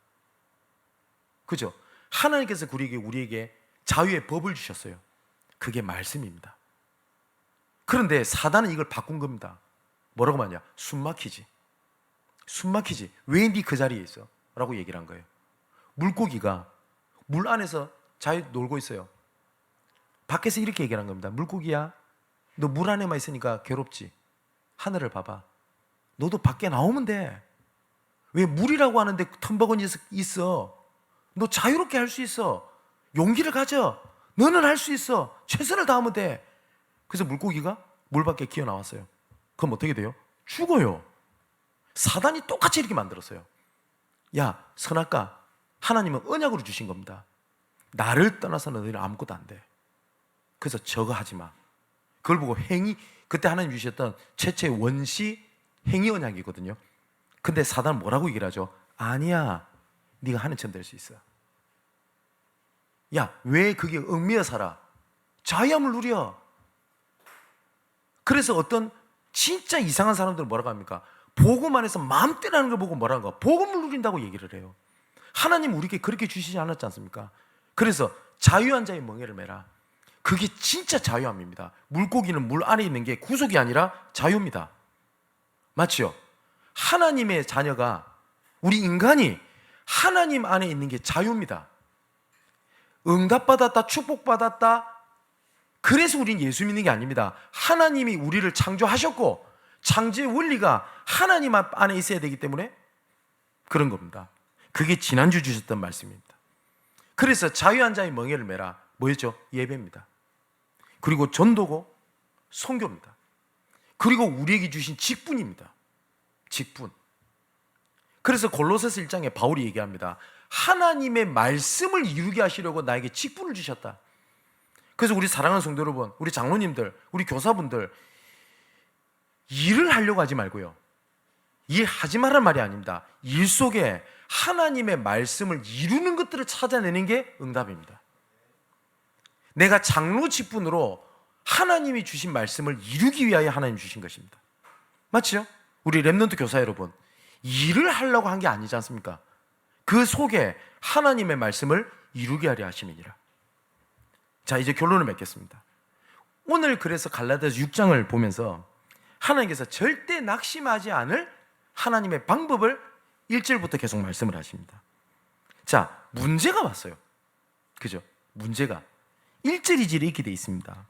그죠? 하나님께서 우리에게 자유의 법을 주셨어요. 그게 말씀입니다. 그런데 사단은 이걸 바꾼 겁니다. 뭐라고 말하냐? 숨막히지. 왜 네 그 자리에 있어? 라고 얘기를 한 거예요. 물고기가 물 안에서 자유 놀고 있어요. 밖에서 이렇게 얘기를 한 겁니다. 물고기야, 너 물 안에만 있으니까 괴롭지. 하늘을 봐봐. 너도 밖에 나오면 돼. 왜 물이라고 하는데 텀버거니 있어? 너 자유롭게 할 수 있어. 용기를 가져. 너는 할 수 있어. 최선을 다하면 돼. 그래서 물고기가 물 밖에 기어 나왔어요. 그럼 어떻게 돼요? 죽어요. 사단이 똑같이 이렇게 만들었어요. 야, 선악과, 하나님은 언약으로 주신 겁니다. 나를 떠나서는 너희는 아무것도 안 돼. 그래서 저거 하지 마. 그걸 보고 그때 하나님 주셨던 최초의 원시 행위 언약이거든요. 근데 사단은 뭐라고 얘기를 하죠? 아니야, 네가 하늘처럼 될 수 있어. 야, 왜 그게 얽매여 살아? 자유함을 누려. 그래서 어떤 진짜 이상한 사람들은 뭐라고 합니까? 복음 안에서 마음대로 하는 걸 보고 뭐라는 거? 복음을 누린다고 얘기를 해요. 하나님 우리에게 그렇게 주시지 않았지 않습니까? 그래서 자유한 자의 멍에를 매라. 그게 진짜 자유함입니다. 물고기는 물 안에 있는 게 구속이 아니라 자유입니다. 맞죠? 하나님의 자녀가, 우리 인간이 하나님 안에 있는 게 자유입니다. 응답받았다, 축복받았다, 그래서 우린 예수 믿는 게 아닙니다. 하나님이 우리를 창조하셨고 창조의 원리가 하나님 안에 있어야 되기 때문에 그런 겁니다. 그게 지난주 주셨던 말씀입니다. 그래서 자유한 자의 멍에를 매라. 뭐였죠? 예배입니다. 그리고 전도고 선교입니다. 그리고 우리에게 주신 직분입니다. 직분. 그래서 골로새서 1장에 바울이 얘기합니다. 하나님의 말씀을 이루게 하시려고 나에게 직분을 주셨다. 그래서 우리 사랑하는 성도 여러분, 우리 장로님들, 우리 교사분들, 일을 하려고 하지 말고요, 일하지 말라는 말이 아닙니다. 일 속에 하나님의 말씀을 이루는 것들을 찾아내는 게 응답입니다. 내가 장로 직분으로 하나님이 주신 말씀을 이루기 위하여 하나님 주신 것입니다. 맞죠? 우리 렘넌트 교사 여러분, 일을 하려고 한 게 아니지 않습니까? 그 속에 하나님의 말씀을 이루게 하려 하심이니라. 자, 이제 결론을 맺겠습니다. 오늘 그래서 갈라디아서 6장을 보면서 하나님께서 절대 낙심하지 않을 하나님의 방법을 1절부터 계속 말씀을 하십니다. 자, 문제가 왔어요. 그죠? 문제가 1절, 2절에 이렇게 돼 있습니다.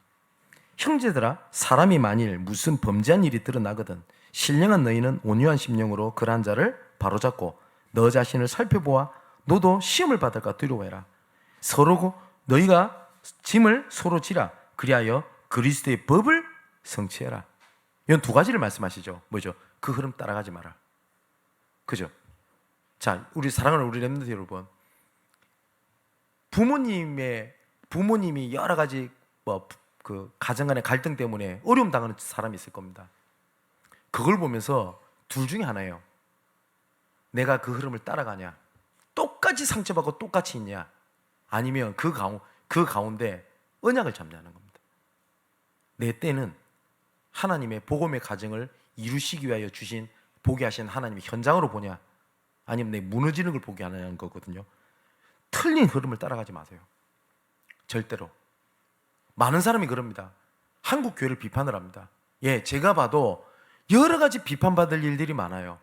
형제들아, 사람이 만일 무슨 범죄한 일이 드러나거든 신령한 너희는 온유한 심령으로 그러한 자를 바로잡고 너 자신을 살펴보아 너도 시험을 받을까 두려워해라. 너희가 짐을 서로 지라. 그리하여 그리스도의 법을 성취해라. 이건 두 가지를 말씀하시죠. 뭐죠? 그 흐름 따라가지 마라. 그죠? 자, 우리 사랑하는 우리 렘넌트 여러분, 부모님이 여러 가지 그 가정 간의 갈등 때문에 어려움 당하는 사람이 있을 겁니다. 그걸 보면서 둘 중에 하나예요. 내가 그 흐름을 따라가냐, 똑같이 상처받고 똑같이 있냐, 아니면 그 가운데 언약을 잡냐는 겁니다. 내 때는 하나님의 복음의 가정을 이루시기 위하여 주신, 보게 하신 하나님의 현장으로 보냐, 아니면 내 무너지는 걸 보게 하냐는 거거든요. 틀린 흐름을 따라가지 마세요. 절대로. 많은 사람이 그럽니다. 한국 교회를 비판을 합니다. 예, 제가 봐도 여러 가지 비판받을 일들이 많아요.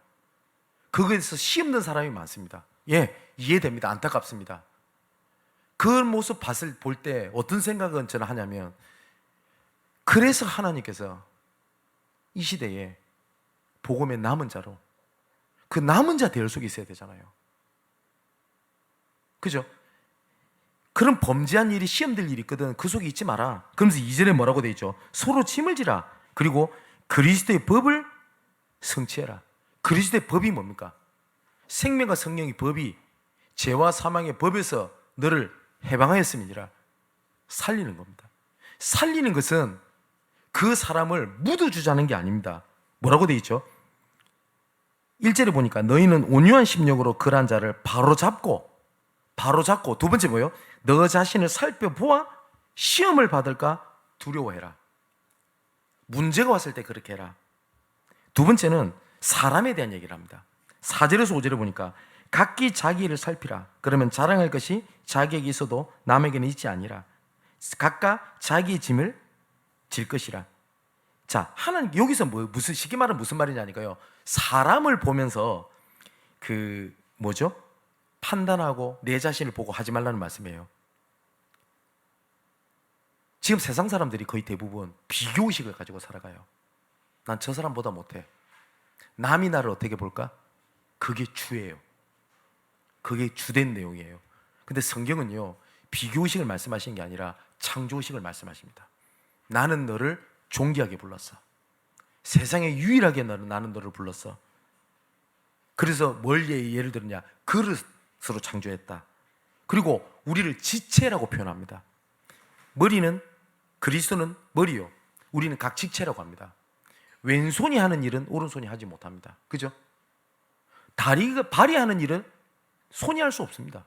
거기에서 시험된 사람이 많습니다. 예, 이해됩니다. 안타깝습니다. 그 모습 볼 때 어떤 생각은 저는 하냐면, 그래서 하나님께서 이 시대에 복음의 남은 자로, 그 남은 자 대열 속에 있어야 되잖아요. 그죠? 그런 범죄한 일이, 시험될 일이 있거든. 그 속에 있지 마라. 그러면서 2절에 뭐라고 돼 있죠? 서로 짐을 지라. 그리고 그리스도의 법을 성취해라. 그리스도의 법이 뭡니까? 생명과 성령의 법이 죄와 사망의 법에서 너를 해방하였음이니라. 살리는 겁니다. 살리는 것은 그 사람을 묻어주자는 게 아닙니다. 뭐라고 돼 있죠? 1절에 보니까 너희는 온유한 심령으로 그러한 자를 바로잡고, 두 번째 뭐예요? 너 자신을 살펴보아 시험을 받을까 두려워해라. 문제가 왔을 때 그렇게 해라. 두 번째는 사람에 대한 얘기를 합니다. 4절에서 5절에 보니까 각기 자기 일을 살피라. 그러면 자랑할 것이 자기에게 있어도 남에게는 있지 아니라 각각 자기의 짐을 질 것이라. 자, 하나님 여기서 무슨 쉽게 말하면 무슨 말이냐니까요. 사람을 보면서 판단하고 내 자신을 보고 하지 말라는 말씀이에요. 지금 세상 사람들이 거의 대부분 비교의식을 가지고 살아가요. 난 저 사람보다 못해. 남이 나를 어떻게 볼까? 그게 주예요. 그게 주된 내용이에요. 근데 성경은요, 비교의식을 말씀하시는 게 아니라 창조의식을 말씀하십니다. 나는 너를 존귀하게 불렀어. 세상에 유일하게 나는 너를 불렀어. 그래서 뭘 예를 들느냐? 그릇으로 창조했다. 그리고 우리를 지체라고 표현합니다. 머리는, 그리스도는 머리요, 우리는 각 지체라고 합니다. 왼손이 하는 일은 오른손이 하지 못합니다. 그죠? 발이 하는 일은 손이 할 수 없습니다.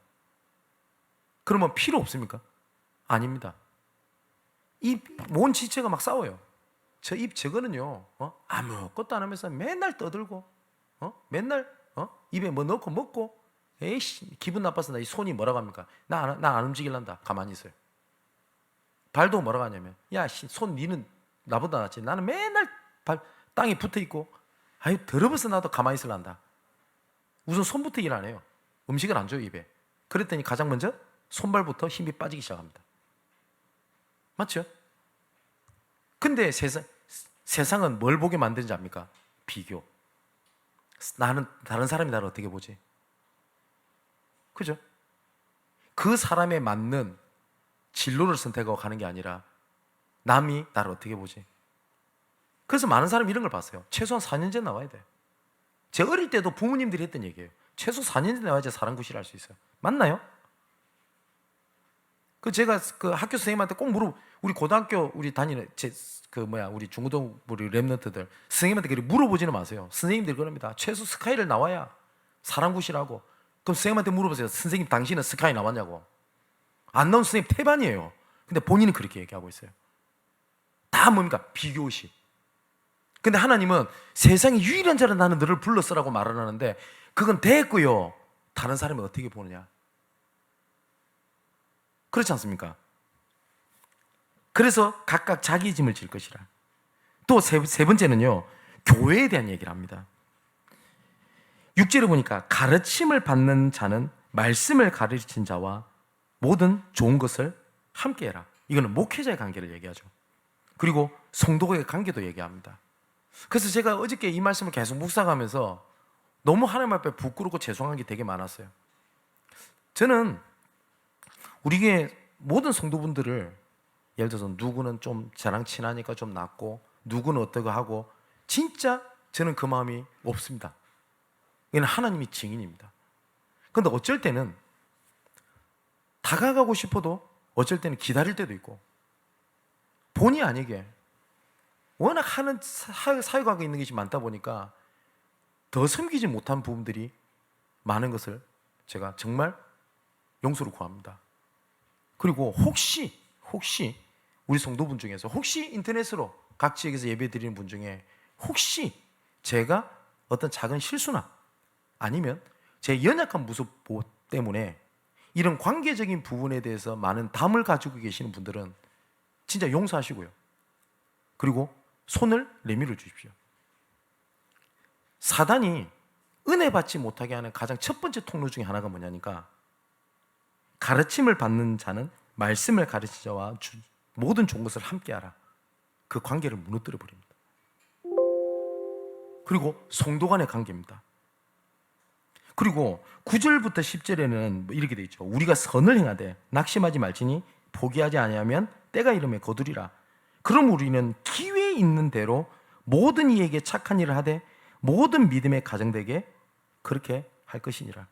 그러면 필요 없습니까? 아닙니다. 이 온 지체가 막 싸워요. 저 입 저거는요, 아무것도 안 하면서 맨날 떠들고, 맨날 입에 뭐 넣고 먹고, 에이씨 기분 나빠서 나 이 손이 뭐라고 합니까? 나 안 움직일란다. 가만히 있어요. 발도 뭐라고 하냐면, 야, 손 니는 나보다 낫지. 나는 맨날 땅에 붙어 있고, 아유 더러워서 나도 가만히 있을란다. 우선 손부터 일 안 해요. 음식을 안 줘요, 입에. 그랬더니 가장 먼저 손발부터 힘이 빠지기 시작합니다. 맞죠? 근데 세상은 뭘 보게 만드는지 압니까? 비교. 다른 사람이 나를 어떻게 보지? 그죠? 그 사람에 맞는 진로를 선택하고 가는 게 아니라 남이 나를 어떻게 보지? 그래서 많은 사람이 이런 걸 봤어요. 최소한 4년제 나와야 돼. 제 어릴 때도 부모님들이 했던 얘기예요. 최소 4년제 나와야지 사람 구실할 수 있어요. 맞나요? 제가 학교 선생님한테 꼭 우리 고등학교 우리 다니는 우리 중고등 우리 랩런트들 선생님한테 그렇게 물어보지는 마세요. 선생님들이 그럽니다. 최소 스카이를 나와야 사람 구실하고. 그럼 선생님한테 물어보세요. 선생님 당신은 스카이 나왔냐고. 안 나온 선생님 태반이에요. 근데 본인은 그렇게 얘기하고 있어요. 다 뭡니까? 비교의식. 근데 하나님은 세상에 유일한 자로 나는 너를 불렀으라고 말을 하는데, 그건 됐고요. 다른 사람이 어떻게 보느냐? 그렇지 않습니까? 그래서 각각 자기 짐을 질 것이라. 또 세 번째는요, 교회에 대한 얘기를 합니다. 6절에 보니까 가르침을 받는 자는 말씀을 가르친 자와 모든 좋은 것을 함께 해라. 이거는 목회자의 관계를 얘기하죠. 그리고 성도의 관계도 얘기합니다. 그래서 제가 어저께 이 말씀을 계속 묵상하면서 너무 하나님 앞에 부끄럽고 죄송한 게 되게 많았어요. 저는 우리 교회 모든 성도분들을, 예를 들어서 누구는 좀 저랑 친하니까 좀 낫고, 누구는 어떠고 하고, 진짜 저는 그 마음이 없습니다. 이건 하나님이 증인입니다. 그런데 어쩔 때는 다가가고 싶어도 어쩔 때는 기다릴 때도 있고, 본의 아니게 워낙 하는 사역하고 있는 것이 많다 보니까 더 섬기지 못한 부분들이 많은 것을 제가 정말 용서를 구합니다. 그리고 혹시 우리 성도분 중에서 혹시 인터넷으로 각 지역에서 예배 드리는 분 중에 혹시 제가 어떤 작은 실수나 아니면 제 연약한 모습 때문에 이런 관계적인 부분에 대해서 많은 담을 가지고 계시는 분들은 진짜 용서하시고요. 그리고 손을 내밀어 주십시오. 사단이 은혜 받지 못하게 하는 가장 첫 번째 통로 중에 하나가 뭐냐니까, 가르침을 받는 자는 말씀을 가르치는 자와 모든 좋은 것을 함께 하라. 그 관계를 무너뜨려 버립니다. 그리고 성도 간의 관계입니다. 그리고 9절부터 10절에는 이렇게 되어 있죠. 우리가 선을 행하되 낙심하지 말지니 포기하지 아니하면 때가 이르매 거두리라. 그럼 우리는 기회 있는 대로 모든 이에게 착한 일을 하되 모든 믿음의 가정되게 그렇게 할 것이니라.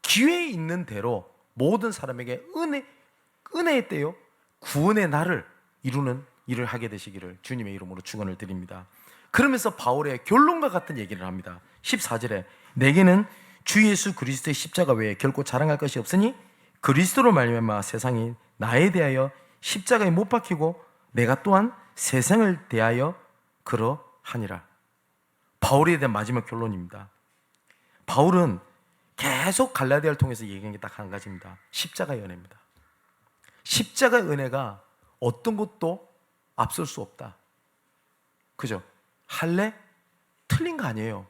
기회 있는 대로 모든 사람에게 은혜의 때요 구원의 날을 이루는 일을 하게 되시기를 주님의 이름으로 축원을 드립니다. 그러면서 바울의 결론과 같은 얘기를 합니다. 14절에 내게는 주 예수 그리스도의 십자가 외에 결코 자랑할 것이 없으니 그리스도로 말미암아 세상이 나에 대하여 십자가에 못 박히고 내가 또한 세상을 대하여 그러하니라. 바울에 대한 마지막 결론입니다. 바울은 계속 갈라디아를 통해서 얘기한 게 딱 한 가지입니다. 십자가의 은혜입니다. 십자가의 은혜가 어떤 것도 앞설 수 없다. 그죠? 할래? 틀린 거 아니에요.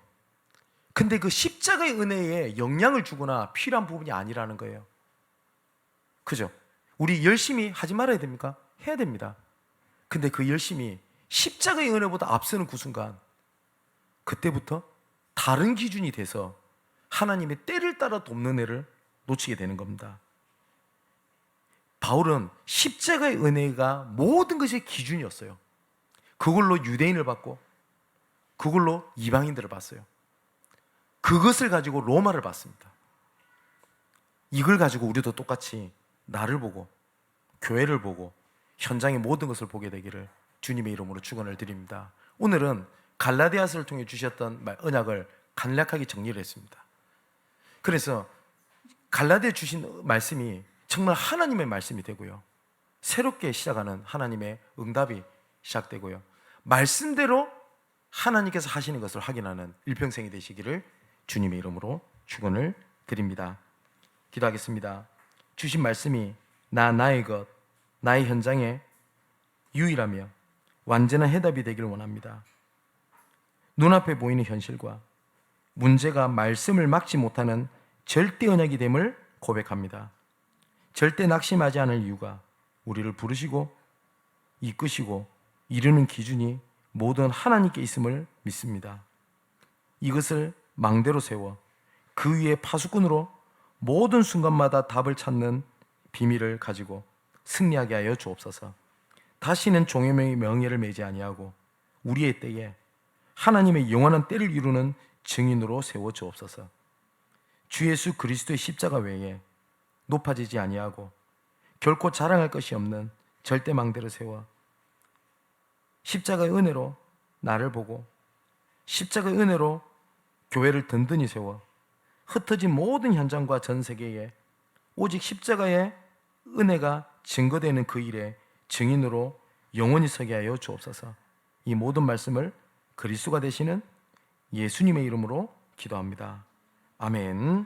근데 그 십자가의 은혜에 영향을 주거나 필요한 부분이 아니라는 거예요. 그죠? 우리 열심히 하지 말아야 됩니까? 해야 됩니다. 근데 그 열심히 십자가의 은혜보다 앞서는 그 순간, 그때부터 다른 기준이 돼서 하나님의 때를 따라 돕는 애를 놓치게 되는 겁니다. 바울은 십자가의 은혜가 모든 것의 기준이었어요. 그걸로 유대인을 받고 그걸로 이방인들을 봤어요. 그것을 가지고 로마를 봤습니다. 이걸 가지고 우리도 똑같이 나를 보고 교회를 보고 현장의 모든 것을 보게 되기를 주님의 이름으로 축원을 드립니다. 오늘은 갈라디아서를 통해 주셨던 언약을 간략하게 정리를 했습니다. 그래서 갈라디아에 주신 말씀이 정말 하나님의 말씀이 되고요, 새롭게 시작하는 하나님의 응답이 시작되고요, 말씀대로 하나님께서 하시는 것을 확인하는 일평생이 되시기를 주님의 이름으로 축원을 드립니다. 기도하겠습니다. 주신 말씀이 나의 것, 나의 현장에 유일하며 완전한 해답이 되기를 원합니다. 눈앞에 보이는 현실과 문제가 말씀을 막지 못하는 절대 언약이 됨을 고백합니다. 절대 낙심하지 않을 이유가 우리를 부르시고 이끄시고 이루는 기준이 모든 하나님께 있음을 믿습니다. 이것을 망대로 세워 그 위에 파수꾼으로 모든 순간마다 답을 찾는 비밀을 가지고 승리하게 하여 주옵소서. 다시는 종의 명예를 매지 아니하고 우리의 때에 하나님의 영원한 때를 이루는 증인으로 세워 주옵소서. 주 예수 그리스도의 십자가 외에 높아지지 아니하고 결코 자랑할 것이 없는 절대 망대를 세워 십자가의 은혜로 나를 보고 십자가의 은혜로 교회를 든든히 세워 흩어진 모든 현장과 전 세계에 오직 십자가의 은혜가 증거되는 그 일에 증인으로 영원히 서게 하여 주옵소서. 이 모든 말씀을 그리스도가 되시는 예수님의 이름으로 기도합니다. 아멘.